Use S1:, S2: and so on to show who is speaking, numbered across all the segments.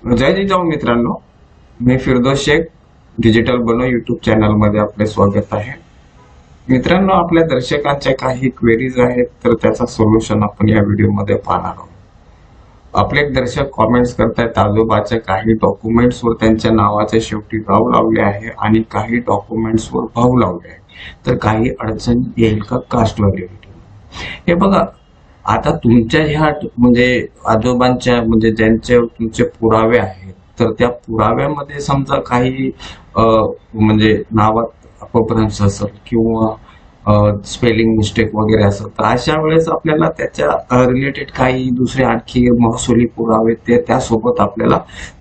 S1: जय जिजाऊ मित्रांनो, मी फिरदोस शेख डिजिटल बनो YouTube channel मध्ये आपले स्वागत आहे। मित्रांनो, आपल्या दर्शकांच्या काही क्वेरीज आहेत तर त्याचा सोल्युशन आपण या व्हिडिओ मध्ये पाहणार आहोत। आपले एक दर्शक कमेंट्स करतायत आजोबाच्या काही डॉक्युमेंट्स वर त्यांच्या नावाचे शेवटी गाव लावले आहे आणि काही डॉक्युमेंट्स वर भाऊ लावले आहे, तर काही अडचण येईल का कास्ट व्हॅलिडिटी? हे बघा, आता तुमच्या ह्या म्हणजे आजोबांच्या म्हणजे ज्यांचे तुमचे पुरावे आहेत तर त्या पुराव्यामध्ये समजा काही म्हणजे नावात अपभ्रंश असेल किंवा स्पेलिंग मिस्टेक वगैरे असेल तर अशा वेळेस आपल्याला त्याच्या रिलेटेड काही दुसरे आणखी महसुली पुरावे ते त्यासोबत आपल्याला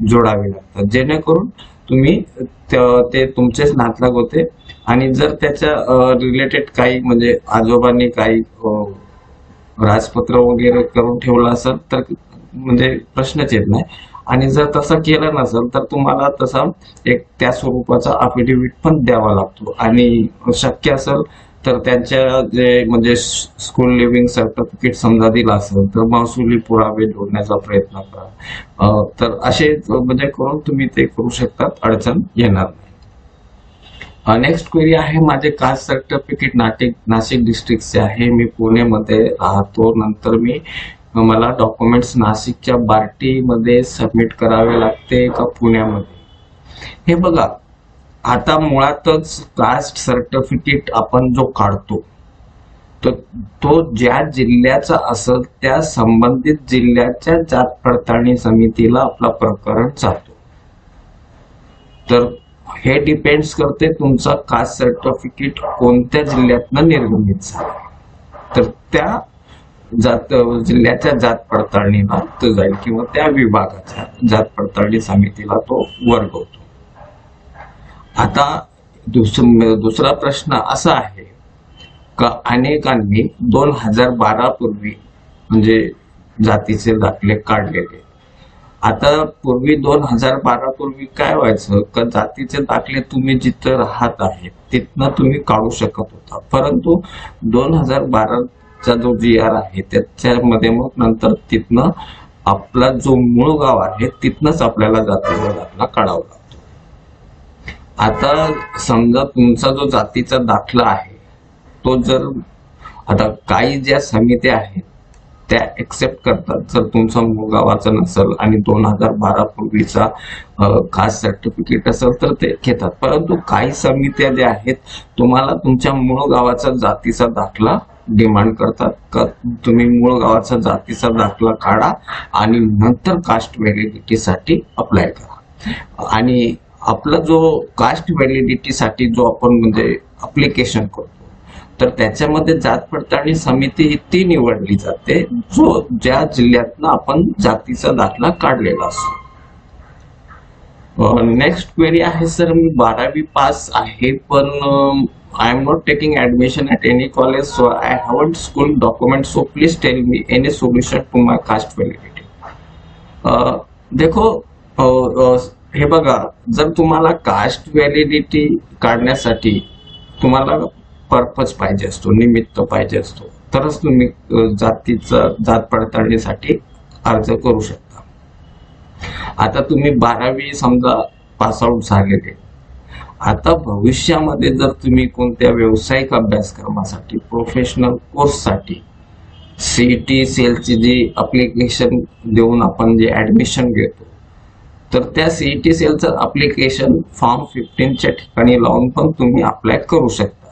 S1: जोडावे लागतात, जेणेकरून तुम्ही ते तुमचेच नातलग होते। आणि जर त्याच्या रिलेटेड काही म्हणजे आजोबांनी काही राजपत्र वगैरे करून ठेवलं असेल तर म्हणजे प्रश्नच येत नाही। आणि जर तसं केलं नसेल तर तुम्हाला तसा एक त्या स्वरूपाचा अफिडेव्हिट पण द्यावा लागतो। आणि शक्य असेल तर त्यांच्या जे म्हणजे स्कूल लिव्हिंग सर्टिफिकेट समजा दिला असेल तर महसुली पुरावे जोडण्याचा प्रयत्न करा। तर असे म्हणजे करून तुम्ही ते करू शकतात, अडचण येणार नाही। नेक्स्ट क्वेरी आहे, माझे कास्ट सर्टिफिकेट नाशिक डिस्ट्रिक्टचे आहे, मी पुणेमध्ये राहतो, नंतर मला डॉक्युमेंट्स नाशिकच्या बार्टी मध्ये सबमिट करावे लागते का पुण्यामध्ये? हे बघा, आता मुळातच कास्ट सर्टिफिकेट आपण जो काढतो तो ज्या जिल्ह्याचा असेल त्या संबंधित जिल्ह्याच्या जात पडताळणी समितीला आपला प्रकरण जातो। तर हे डिपेंड्स करते तुमचा कास्ट सर्टिफिकेट कोणत्या जिल्ह्यातनं निर्गमित झाला, तर त्या जिल्ह्याच्या जात पडताळणीला तो जाईल किंवा त्या विभागाच्या जात पडताळणी समितीला तो वर्गवतो। आता दुसरा प्रश्न असा आहे का अनेकांनी 2012 पूर्वी म्हणजे जातीचे दाखले काढलेले। आता पूर्वी 2012 पूर्वी काय व्हायचं का जातीचे दाखले तुम्ही जिथं राहत आहे तिथनं तुम्ही काढू शकत होता, परंतु 2012 चा जो GR आहे त्याच्यामध्ये मग नंतर तिथनं आपला जो मूळ गाव आहे तिथनच आपल्याला जातीचा दाखला काढावा लागतो। आता समजा तुमचा जो जातीचा दाखला आहे तो जर आता काही ज्या समित्या आहेत त्या एक्सेप्ट करतात जर तुमचा मूळ गावाचा नसेल आणि 2012 पूर्वीचा कास्ट सर्टिफिकेट असेल तर ते घेतात, परंतु काही समित्या ज्या आहेत तुम्हाला तुमच्या मूळ गावाचा जातीचा दाखला डिमांड करतात का तुम्ही मूळ गावाचा जातीचा दाखला काढा आणि नंतर कास्ट व्हॅलिडिटी साठी अप्लाय करा। आणि आपला जो कास्ट व्हॅलिडिटी साठी जो आपण म्हणजे अप्लिकेशन करतो तर त्याच्यामध्ये जात पडताळणी समिती ती निवडली जाते जो ज्या जिल्ह्यातनं आपण जातीचा दाखला काढलेला असतो। नेक्स्ट क्वेरी आहे, सर मी 12वी पास आहे पण I am not taking admission at any college, so I haven't school documents. So please tell me any solution to my caste validity. देखो हे बघा, जर तुम्हाला कास्ट व्हॅलिडिटी काढण्यासाठी तुम्हाला पर्पज पाहिजे असतो, निमित्त पाहिजे असतो, तरच तुम्ही जात पडताळणीसाठी अर्ज करू शकता। आता तुम्ही 12वी समजा पास आउट झालेले, आता भविष्यामध्ये जर तुम्ही कोणत्या व्यावसायिक अभ्यासक्रमासाठी प्रोफेशनल कोर्ससाठी सीईटी सेलची जी अप्लिकेशन देऊन आपण जे ऍडमिशन घेतो तर त्या सीईटी सेलचं अप्लिकेशन फॉर्म 15 ठिकाणी लावून पण तुम्ही अप्लाय करू शकता।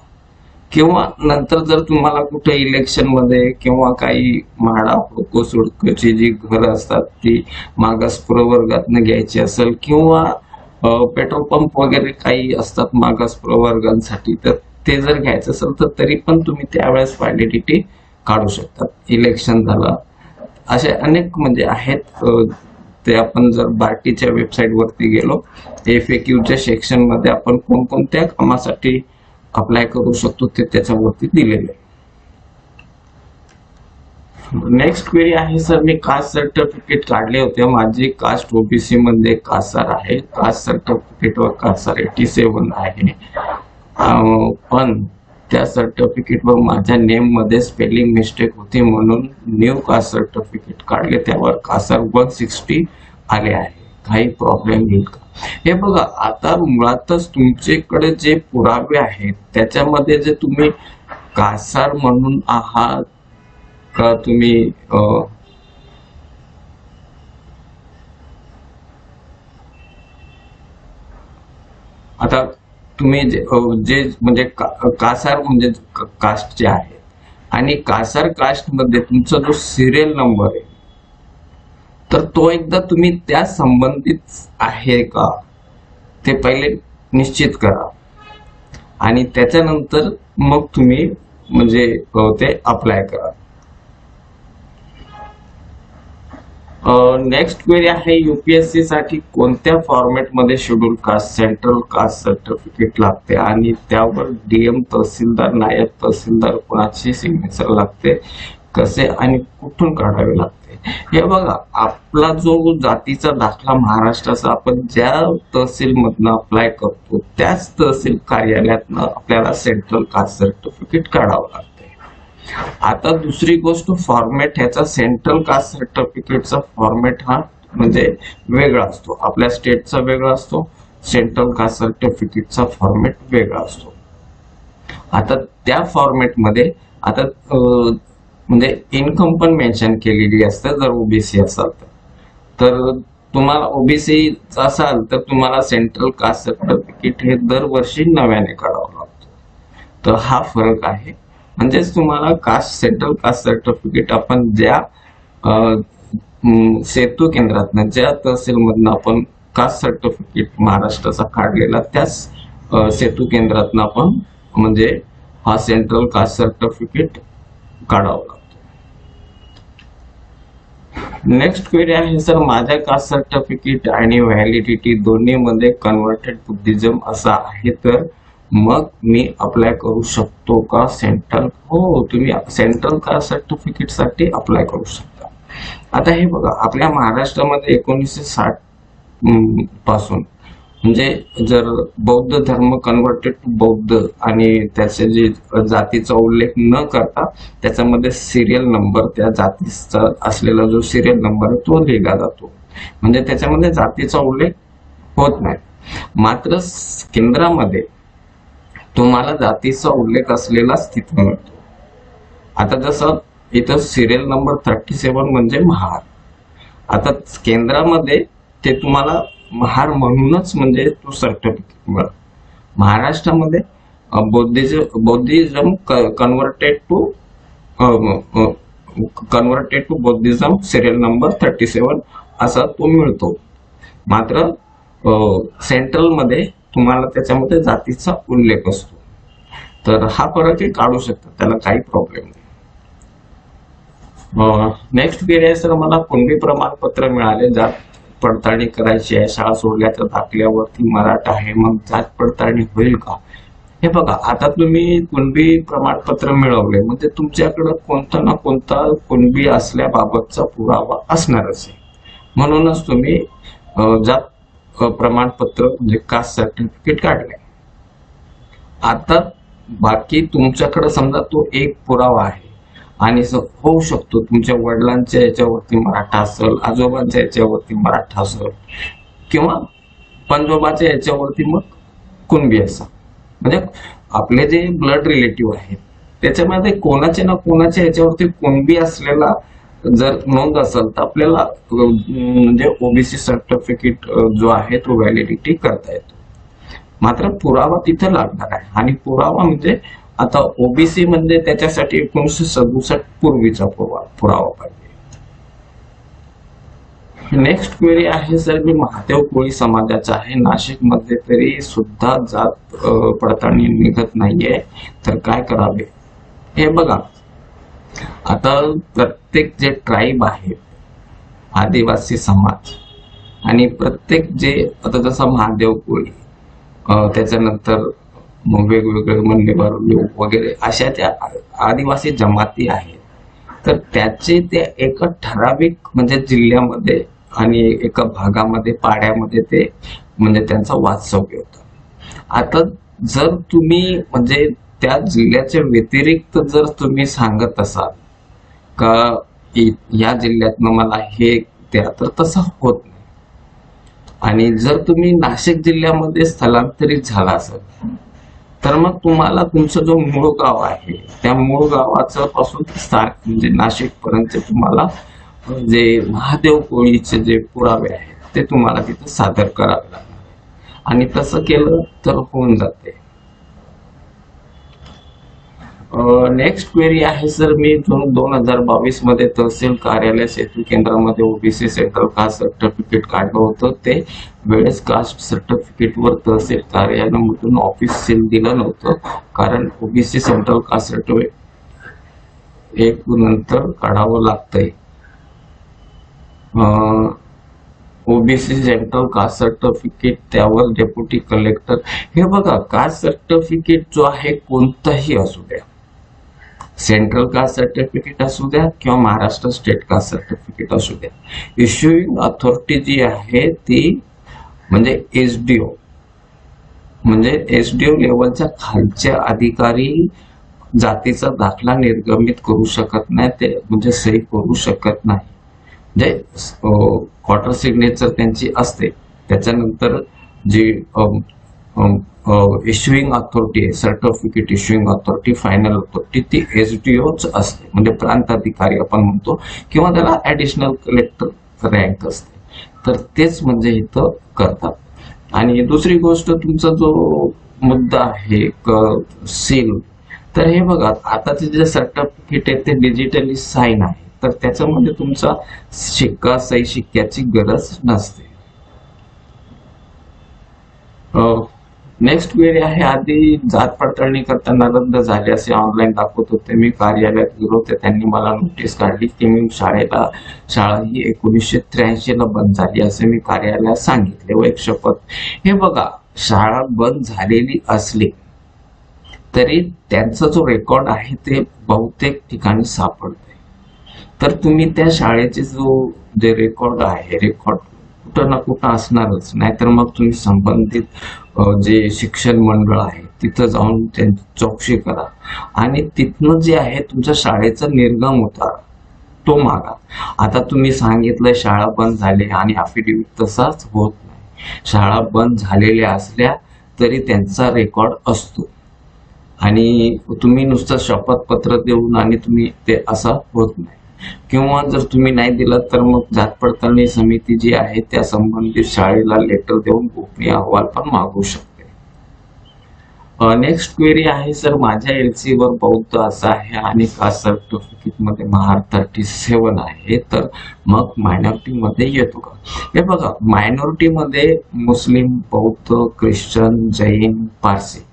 S1: किंवा नंतर जर तुम्हाला कुठे इलेक्शन मध्ये किंवा काही म्हाडा हुडको सुडकोची जी घरं असतात ती मागास प्रवर्गातनं घ्यायची असेल किंवा पेट्रोल पंप वगैरे काही असतात मागास प्रवर्गांसाठी, तर ते जर घ्यायचं असेल तर तरी पण तुम्ही त्यावेळेस व्हॅलिडिटी काढू शकतात। इलेक्शन झालं, असे अनेक म्हणजे आहेत, ते आपण जर बार्टीच्या वेबसाईट वरती गेलो FAQच्या सेक्शन मध्ये आपण कोणकोणत्या कामासाठी अप्लाय करू शकतो ते त्याच्यावरती दिलेले आहे। नेक्स्ट क्वेरी आहे, सर मी कास्ट सर्टिफिकेट काढले होते, माझी कास्ट OBC मध्ये कासार आहे, कास्ट सर्टिफिकेट वर कासार 87 आहे, पण त्या सर्टिफिकेट वर माझ्या नेम मध्ये स्पेलिंग मिस्टेक होती म्हणून न्यू कास्ट सर्टिफिकेट काढले, त्यावर कासार 160 आले आहे। काही प्रॉब्लेम येईल का? हे बघा, आता मुळातच तुमच्याकडे जे पुरावे आहेत त्याच्यामध्ये जे तुम्ही कासार म्हणून आहात का तुम्ही आता तुम्ही जे म्हणजे कासार म्हणजे कास्टचे आहेत आणि कासार कास्ट मध्ये तुमचा जो सिरियल नंबर आहे तर तो एकदा तुम्ही त्या संबंधित आहे का ते पहिले निश्चित करा आणि त्याच्यानंतर मग तुम्ही म्हणजे ते अप्लाय करा. नेक्स्ट क्वेरी आहे, यूपीएससी साठी कोणत्या फॉर्मॅट मध्ये schedule caste central caste certificate लागते आणि त्यावर डीएम तहसीलदार नायब तहसीलदार कोणाची सिग्नेचर लागते, कसे आणि कुठून काढावे लागते? हे बघा, आपला जो जातीचा दाखला महाराष्ट्राचा आपण ज्या तहसील मधनं अप्लाय करतो त्याच तहसील कार्यालयातनं आपल्याला सेंट्रल कास्ट सर्टिफिकेट काढावं लागते. आता दुसरी गोष्ट फॉर्मॅट, ह्याचा सेंट्रल कास्ट सर्टिफिकेटचा फॉर्मॅट हा म्हणजे वेगळा असतो, आपल्या स्टेटचा वेगळा असतो, सेंट्रल कास्ट सर्टिफिकेटचा फॉर्मॅट वेगळा असतो. आता त्या फॉर्मॅट मध्ये आता म्हणजे इन्कम पण मेन्शन केलेली असते जर ओबीसी असाल तर तुम्हाला ओबीसी असाल तर तुम्हाला सेंट्रल कास्ट सर्टिफिकेट हे दरवर्षी नव्याने काढावं लागतं. तर हा फरक आहे. म्हणजेच तुम्हाला कास्ट सेंट्रल कास्ट सर्टिफिकेट आपण ज्या सेतू केंद्रातनं ज्या तहसील मधनं आपण कास्ट सर्टिफिकेट महाराष्ट्राचा काढलेला त्याच सेतू केंद्रातनं आपण म्हणजे हा सेंट्रल कास्ट सर्टिफिकेट काढावं लागतो. नेक्स्ट क्वेरी आहे, सर माझ्या कास्ट सर्टिफिकेट आणि व्हॅलिडिटी दोन्ही मध्ये कन्व्हर्टेड बुद्धिझम असा आहे तर मग मी अप्लाय करू शकतो का सेंट्रल? हो, तुम्ही सेंट्रल कास्ट सर्टिफिकेट साठी अप्लाय करू शकता. आता हे बघा, आपल्या महाराष्ट्रामध्ये 1960 पासून म्हणजे जर बौद्ध धर्म कन्व्हर्टेड टू बौद्ध आणि त्याचे जे जातीचा उल्लेख न करता त्याच्यामध्ये सिरियल नंबर त्या जातीचा असलेला जो सिरियल नंबर तो लिहिला जातो, म्हणजे त्याच्यामध्ये जातीचा उल्लेख होत नाही. मात्र केंद्रामध्ये तुम्हाला जातीचा उल्लेख असलेला तिथं मिळतो. आता जसं इथं सिरियल नंबर 37 म्हणजे महार, आता केंद्रामध्ये ते तुम्हाला महार म्हणूनच म्हणजे तो सर्टिफिकेट मिळतो. महाराष्ट्रामध्ये बौद्धिझम कन्व्हर्टेड टू बौद्धिझम सिरियल नंबर 37 असा तो मिळतो. मात्र सेंट्रल मध्ये तुम्हाला त्याच्यामध्ये जातीचा उल्लेख असतो. तर हा फरक काढू शकता, त्याला काही प्रॉब्लेम नाही. नेक्स्ट क्वेरी आहे, सर मला कुणबी प्रमाणपत्र मिळाले, जात पडताळणी करायची आहे, शाळा सोडल्याच्या दाखल्यावरती मराठा आहे, मग जात पडताळणी होईल का? हे बघा, आता तुम्ही कुणबी प्रमाणपत्र मिळवले म्हणजे तुमच्याकडे कोणता ना कोणता कुणबी असल्याबाबतचा पुरावा असणारच आहे, म्हणूनच तुम्ही जात प्रमाणपत्र म्हणजे कास्ट सर्टिफिकेट काढले. आता बाकी तुमच्याकडे समजा तो एक पुरावा आहे आणि होऊ शकतो तुमच्या वडिलांच्या याच्यावरती मराठा असेल, आजोबांच्या याच्यावरती मराठा असेल किंवा पंजोबाच्या याच्यावरती मग कुणबी असा, म्हणजे आपले जे ब्लड रिलेटिव्ह आहेत त्याच्यामध्ये कोणाच्या ना कोणाच्या याच्यावरती कुणबी असलेला जर नोंद असेल तर आपल्याला म्हणजे ओबीसी सर्टिफिकेट जो आहे तो व्हॅलिडिटी करता येतो. मात्र पुरावा तिथे लागणार आहे आणि पुरावा म्हणजे आता ओबीसी म्हणजे त्याच्यासाठी 1967 पूर्वीचा पुरावा पाहिजे. नेक्स्ट क्वेरी आहे, सर मी महादेव कोळी समाजाचा आहे, नाशिक मध्ये तरी सुद्धा जात पडताळणी निघत नाहीये तर काय करावे? हे बघा, आता प्रत्येक जे ट्राईब आहे आदिवासी समाज आणि प्रत्येक जे आता जसं महादेव कोळी त्याच्यानंतर वेगवेगळे मल्लेबार लोक वगैरे अशा त्या आदिवासी जमाती आहेत, तर त्याचे ते एका ठराविक म्हणजे जिल्ह्यामध्ये आणि एका भागामध्ये पाड्यामध्ये ते म्हणजे त्यांचा वास्तव्य होता. आता जर तुम्ही म्हणजे त्या जिल्ह्याच्या व्यतिरिक्त जर तुम्ही सांगत असाल का या जिल्ह्यातनं मला हे द्या तर तसं होत नाही. आणि जर तुम्ही नाशिक जिल्ह्यामध्ये स्थलांतरित झाला असेल तर मग तुम्हाला तुमचं जो मूळ गाव आहे त्या मूळ गावाचं पासून म्हणजे नाशिक पर्यंत तुम्हाला जे महादेव कोळीचे जे पुरावे आहेत ते तुम्हाला तिथे सादर करावे लागणार आणि तसं केलं तर होऊन जाते. नेक्स्ट क्वेरी आहे सर, मी 2022 मध्ये तहसील कार्यालय सेतू केंद्रामध्ये ओबीसी सेंट्रल कास्ट सर्टिफिकेट काढलं होतं. ते वेळेस कास्ट सर्टिफिकेट वर तहसील कार्यालयामधून ऑफिस सील दिलं नव्हतं कारण ओबीसी सेंट्रल कास्ट सर्टिफिकेट एक नंतर काढावं लागतंय. ओबीसी सेंट्रल कास्ट सर्टिफिकेट त्यावर डेप्युटी कलेक्टर, हे बघा कास्ट सर्टिफिकेट जो आहे कोणताही असू द्या, सेंट्रल कास्ट सर्टिफिकेट असू द्या किंवा महाराष्ट्र स्टेट कास्ट सर्टिफिकेट असू द्या, इश्युइंग अथॉरिटी जी आहे ती म्हणजे एसडीओ, म्हणजे एसडीओ लेवलच्या खालच्या अधिकारी जातीचा दाखला निर्गमित करू शकत नाही, ते म्हणजे सही करू शकत नाही. म्हणजे क्वार्टर सिग्नेचर त्यांची असते, त्याच्यानंतर जी issuing authority, certificate issuing authority, final authority ती एसडीओच असते, म्हणजे प्रांत अधिकारी आपण म्हणतो किंवा त्याला ऍडिशनल कलेक्टर रँक असते. तर तेच म्हणजे इथं करतात. आणि दुसरी गोष्ट तुमचा जो मुद्दा आहे सील, तर हे बघा आताचे जे सर्टिफिकेट आहे ते डिजिटली साईन आहे, तर त्याच्यामध्ये तुमचा शिक्का सही शिक्क्याची गरज नसते. नेक्स्ट क्वेरी आहे, आधी जात पडताळणी करताना रद्द झाले असे ऑनलाईन दाखवत होते, मी कार्यालयात गेलो होते, त्यांनी मला नोटीस काढली की मी शाळा ही 1983 ला बंद झाली असे मी कार्यालयात सांगितले व एक शपथ. हे बघा शाळा बंद झालेली असली तरी त्यांचा जो रेकॉर्ड आहे ते बहुतेक ठिकाणी सापडते, तर तुम्ही त्या शाळेचे जे रेकॉर्ड आहे रेकॉर्ड कुठं ना कुठं असणारच, नाहीतर मग तुम्ही संबंधित जे शिक्षण मंडळ आहे तिथं जाऊन त्यांची चौकशी करा आणि तिथनं जे आहे तुमच्या शाळेचा निर्गम उतारा तो मागा. आता तुम्ही सांगितलं शाळा बंद झाली आणि अफिडेव्हिट तसाच होत नाही, शाळा बंद झालेल्या असल्या तरी त्यांचा रेकॉर्ड असतो आणि तुम्ही नुसतं शपथपत्र देऊन आणि तुम्ही ते असं होत नाही. किंवा जर तुम्ही नाही दिलं तर मग जात पडताळणी समिती जी आहे त्या संबंधित शाळेला लेटर देऊन गोपनीय अहवाल पण मागू शकते. नेक्स्ट क्वेरी आहे सर, माझ्या एलसी वर बौद्ध असा आहे आणि कास्ट सर्टिफिकेट मध्ये महार 37 आहे, तर मग मायनॉरिटी मध्ये येतो का? हे बघा मायनॉरिटी मध्ये मुस्लिम, बौद्ध, ख्रिश्चन, जैन, पारसी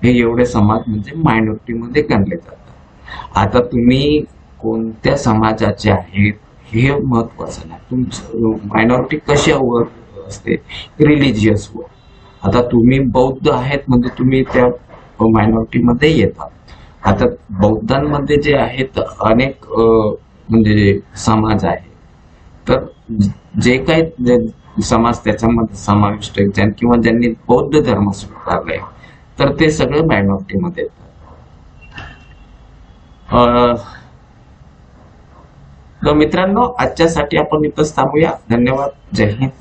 S1: हे एवढे समाज म्हणजे मायनॉरिटी मध्ये गणले जातात. आता तुम्ही कोणत्या समाजाचे आहेत हे महत्वाचं नाही, तुमचं मायनॉरिटी कशावर असते, रिलिजियस वर. आता तुम्ही बौद्ध आहेत म्हणजे तुम्ही त्या मायनॉरिटी मध्ये येतात. आता बौद्धांमध्ये जे आहेत अनेक म्हणजे समाज आहे, तर जे काही समाज त्याच्यामध्ये समाविष्ट आहेत किंवा ज्यांनी बौद्ध धर्म स्वीकारलाय तर ते सगळे मायनॉरिटी मध्ये येतात. तर मित्रांनो आजच्यासाठी आपण इथंच थांबूया. धन्यवाद. जय हिंद.